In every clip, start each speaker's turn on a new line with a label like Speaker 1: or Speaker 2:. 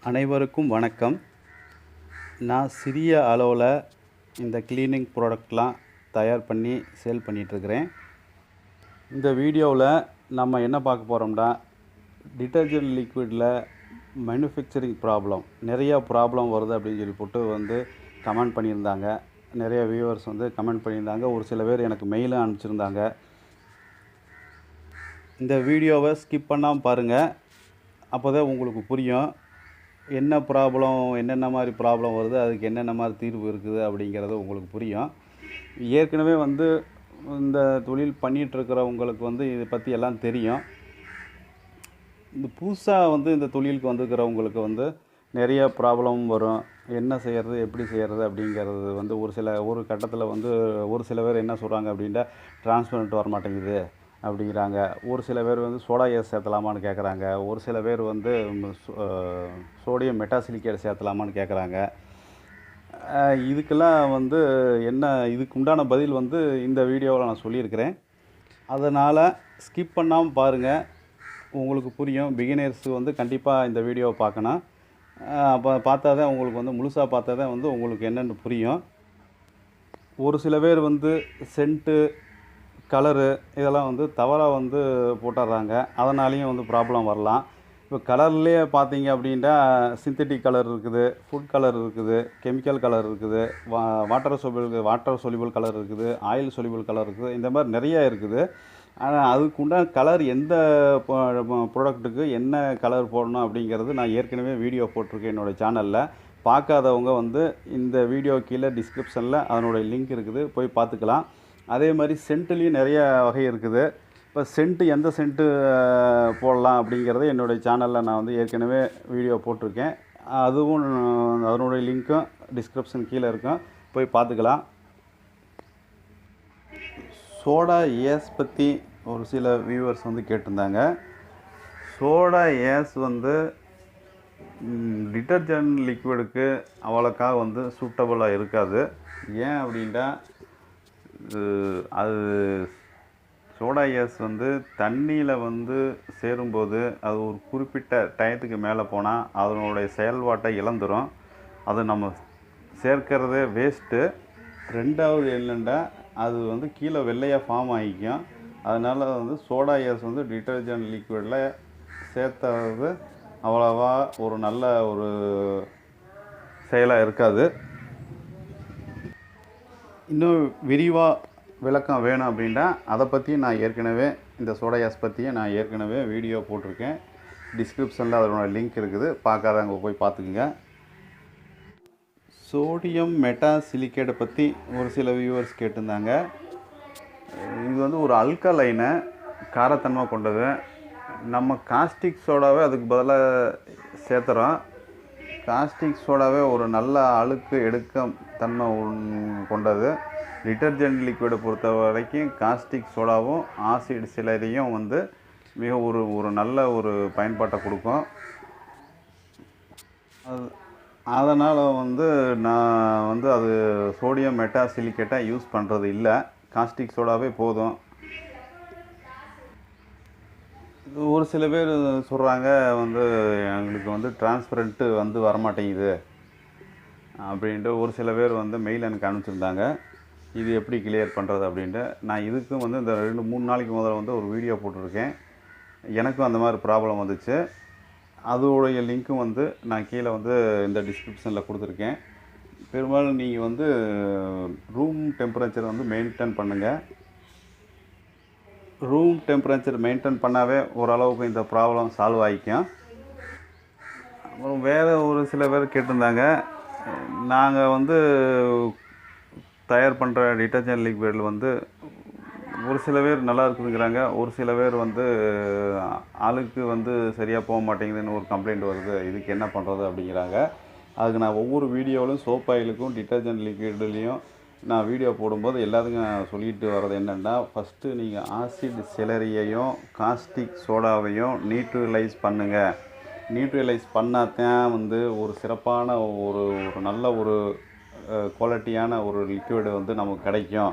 Speaker 1: அனைவருக்கும் வணக்கம். நான் சிறிய அளவில் இந்த கிளீனிங் ப்ராடக்ட்லாம் தயார் பண்ணி சேல் பண்ணிகிட்ருக்கிறேன். இந்த வீடியோவில் நம்ம என்ன பார்க்க போகிறோம்னா, டிட்டர்ஜென்ட் லிக்விடில் மேனுஃபேக்சரிங் நிறையா ப்ராப்ளம் வருது அப்படின்னு சொல்லி போட்டு கமெண்ட் பண்ணியிருந்தாங்க. நிறைய வியூவர்ஸ் கமெண்ட் பண்ணியிருந்தாங்க. ஒரு சில பேர் எனக்கு மெயிலும் அனுப்பிச்சிருந்தாங்க. இந்த வீடியோவை ஸ்கிப் பண்ணாமல் பாருங்கள். அப்போ தான் உங்களுக்கு புரியும் என்ன ப்ராப்ளம், என்னென்ன மாதிரி ப்ராப்ளம் வருது, அதுக்கு என்னென்ன மாதிரி தீர்வு இருக்குது அப்படிங்கிறது உங்களுக்கு புரியும். ஏற்கனவே இந்த தொழில் பண்ணிகிட்ருக்கிறவங்களுக்கு இதை பற்றி எல்லாம் தெரியும். இந்த புதுசாக இந்த தொழிலுக்கு வந்துருக்கிறவங்களுக்கு நிறைய ப்ராப்ளம் வரும். என்ன செய்கிறது, எப்படி செய்கிறது அப்படிங்கிறது ஒரு கட்டத்தில் ஒரு சில பேர் என்ன சொல்கிறாங்க அப்படின்னா, டிரான்ஸ்பரண்ட் வர மாட்டேங்குது அப்படிங்கிறாங்க. ஒரு சில பேர் சோடா கேஸ் சேர்த்தலாமான்னு கேட்குறாங்க. ஒரு சில பேர் சோடியம் மெட்டாசிலிகேட் சேர்த்தலாமான்னு கேட்குறாங்க. இதுக்கெல்லாம் என்ன இதுக்கு உண்டான பதில் இந்த வீடியோவில் நான் சொல்லியிருக்கிறேன். அதனால் ஸ்கிப் பண்ணாமல் பாருங்கள், உங்களுக்கு புரியும். பிகினர்ஸ் கண்டிப்பாக இந்த வீடியோவை பார்க்கணும். அப்போ பார்த்தா தான் உங்களுக்கு முழுசாக பார்த்தா தான் உங்களுக்கு என்னென்னு புரியும். ஒரு சில பேர் சென்ட்டு, கலரு இதெல்லாம் தவறாக போட்டுடுறாங்க. அதனாலேயும் ப்ராப்ளம் வரலாம். இப்போ கலர்லேயே பார்த்தீங்க அப்படின்னா, சிந்தட்டிக் கலர் இருக்குது, ஃபுட் கலர் இருக்குது, கெமிக்கல் கலர் இருக்குது, வாட்டர் சொலிபிள் கலர் இருக்குது, ஆயில் சொலிபிள் கலர் இருக்குது. இந்த மாதிரி நிறையா இருக்குது. ஆனால் அதுக்குண்டான கலர் எந்த ப்ராடக்ட்டுக்கு என்ன கலர் போடணும் அப்படிங்கிறது நான் ஏற்கனவே வீடியோ போட்டிருக்கேன் என்னோடய சேனலில். பார்க்காதவங்க இந்த வீடியோ கீழே டிஸ்கிரிப்ஷனில் அதனுடைய லிங்க் இருக்குது, போய் பார்த்துக்கலாம். அதே மாதிரி சென்ட்டுலேயும் நிறைய வகை இருக்குது. இப்போ எந்த சென்ட்டு போடலாம் அப்படிங்கிறத என்னுடைய சேனலில் நான் ஏற்கனவே வீடியோ போட்டிருக்கேன். அதுவும் அதனுடைய லிங்க்கும் டிஸ்கிரிப்ஷன் கீழே இருக்கும், போய் பார்த்துக்கலாம். சோடா ஏஸ் பற்றி ஒரு சில வியூவர்ஸ் கேட்டிருந்தாங்க. சோடா ஏஸ் டிட்டர்ஜென்ட் லிக்விடுக்கு அவ்வளோக்கா சூட்டபுளாக இருக்காது. ஏன் அப்படின்னா, அது சோடா ஏஸ் தண்ணியில் சேரும்போது அது ஒரு குறிப்பிட்ட டயத்துக்கு மேலே போனால் அதனுடைய செயல்பாட்டை இழந்துடும். அது நம்ம சேர்க்கிறதே வேஸ்ட்டு. ரெண்டாவது என்னென்னா, அது கீழே வெள்ளையாக ஃபார்ம் ஆகிக்கும். அதனால் சோடா ஏஸ் டிட்டர்ஜென்ட் லிக்விடில் சேர்த்துறது அவ்வளோவா ஒரு நல்ல ஒரு செயலாக இருக்காது. இன்னும் விரிவாக விளக்கம் வேணும் அப்படின்னா அதை பற்றி நான் ஏற்கனவே இந்த சோடா கேஸ் பற்றியே நான் ஏற்கனவே வீடியோ போட்டிருக்கேன். டிஸ்கிரிப்ஷனில் அதனோட லிங்க் இருக்குது, பார்க்காதவங்க போய் பார்த்துக்குங்க. சோடியம் மெட்டாசிலிகேட்டை பற்றி ஒரு சில வியூவர்ஸ் கேட்டிருந்தாங்க. இது ஒரு அல்கலைனை, காரத்தன்மை கொண்டது. நம்ம காஸ்டிக் சோடாவே அதுக்கு பதிலாக சேர்த்துறோம். காஸ்டிக் சோடாவே ஒரு நல்ல அழுக்கு எடுக்க தன்மை கொண்டது. டிட்டர்ஜென்ட் லிக்விடை பொறுத்த வரைக்கும் காஸ்டிக் சோடாவும் ஆசிட் சிலரையும் மிக ஒரு நல்ல ஒரு பயன்பாட்டை கொடுக்கும். அதனால் நான் அது சோடியம் மெட்டாசிலிகேட்டாக யூஸ் பண்ணுறது இல்லை. காஸ்டிக் சோடாவே போதும். ஒரு சில பேர் சொல்கிறாங்க எங்களுக்கு டிரான்ஸ்பரண்ட்டு வரமாட்டேங்குது அப்படின்ட்டு ஒரு சில பேர் மெயில் எனக்கு அனுப்பிச்சிருந்தாங்க. இது எப்படி கிளியர் பண்ணுறது அப்படின்ட்டு. நான் இதுக்கும் இந்த 2-3 நாளைக்கு முதல்ல ஒரு வீடியோ போட்டிருக்கேன். எனக்கும் அந்த மாதிரி ப்ராப்ளம் வந்துச்சு. அதோடைய லிங்க்கும் நான் கீழே இந்த டிஸ்கிரிப்ஷனில் கொடுத்துருக்கேன். பெரும்பாலும் நீங்கள் ரூம் டெம்பரேச்சர் மெயின்டைன் பண்ணுங்கள். ரூம் டெம்பரேச்சர் மெயின்டைன் பண்ணாவே ஓரளவுக்கு இந்த ப்ராப்ளம் சால்வ் ஆகிக்கும். அப்புறம் வேறு ஒரு சில பேர் கேட்டிருந்தாங்க, நாங்கள் தயார் பண்ணுற டிட்டர்ஜென்ட் லிக்விடில் ஒரு சில பேர் நல்லா இருக்குதுங்கிறாங்க. ஒரு சில பேர் ஆளுக்கு சரியாக போக மாட்டேங்குதுன்னு ஒரு கம்ப்ளைண்ட் வருது. இதுக்கு என்ன பண்ணுறது அப்படிங்கிறாங்க. அதுக்கு நான் ஒவ்வொரு வீடியோவிலும் சோப் ஆயிலுக்கும் டிட்டர்ஜென்ட் லிக்விட்லேயும் நான் வீடியோ போடும்போது எல்லாத்துக்கும் நான் சொல்லிட்டு வர்றது என்னென்னா, ஃபஸ்ட்டு நீங்கள் ஆசிட் சிலரியையும் காஸ்டிக் சோடாவையும் நியூட்ரலைஸ் பண்ணுங்கள். நியூட்ரலைஸ் பண்ணாதான் ஒரு சிறப்பான ஒரு நல்ல ஒரு குவாலிட்டியான ஒரு லிக்விடு நமக்கு கிடைக்கும்.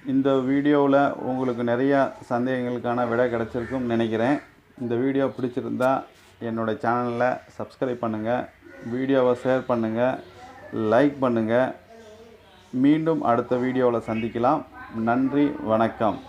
Speaker 1: இந்த வீடியோவில் உங்களுக்கு நிறையா சந்தேகங்களுக்கான விடை கிடச்சிருக்கும்னு நினைக்கிறேன். இந்த வீடியோ பிடிச்சிருந்தா என்னோடய சேனலில் சப்ஸ்கிரைப் பண்ணுங்கள், வீடியோவை ஷேர் பண்ணுங்கள், லைக் பண்ணுங்கள். மீண்டும் அடுத்த வீடியோவில் சந்திக்கலாம். நன்றி, வணக்கம்.